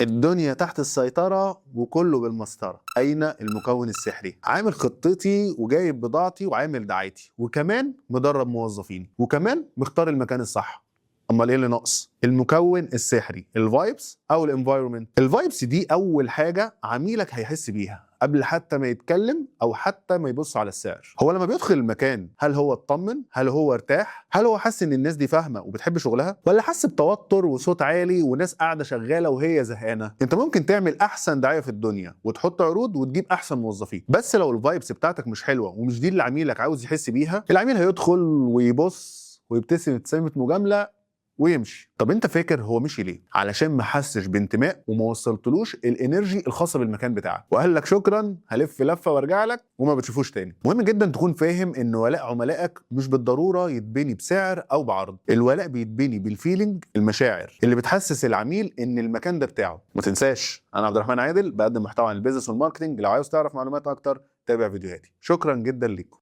الدنيا تحت السيطرة وكله بالمسطرة. أين المكون السحري؟ عامل خطتي وجايب بضاعتي وعامل دعايتي وكمان مدرب موظفيني وكمان مختار المكان الصح. امال ايه اللي ناقص؟ المكون السحري، الفايبس او الانفايرمنت. الفايبس دي اول حاجه عميلك هيحس بيها قبل حتى ما يتكلم او حتى ما يبص على السعر. هو لما بيدخل المكان هل هو اطمن؟ هل هو ارتاح؟ هل هو حس ان الناس دي فاهمه وبتحب شغلها؟ ولا حس بتوتر وصوت عالي وناس قاعده شغاله وهي زهقانه؟ انت ممكن تعمل احسن دعايه في الدنيا وتحط عروض وتجيب احسن موظفين، بس لو الفايبس بتاعتك مش حلوه ومش دي اللي عميلك عاوز يحس بيها، العميل هيدخل ويبص ويبتسم ابتسامه مجامله ويمشي. طب انت فاكر هو مشي ليه؟ علشان ما حسش بانتماء وما وصلتلوش الانرجي الخاصه بالمكان بتاعك وقال لك شكرا هلف لفه وارجع لك وما بتشوفوش تاني. مهم جدا تكون فاهم ان ولاء عملائك مش بالضروره يتبني بسعر او بعرض. الولاء بيتبني بالفيلينج، المشاعر اللي بتحسس العميل ان المكان ده بتاعه. ما تنساش انا عبد الرحمن عادل بقدم محتوى عن البيزنس والماركتنج. لو عاوز تعرف معلومات اكتر تابع فيديوهاتي. شكرا جدا ليكم.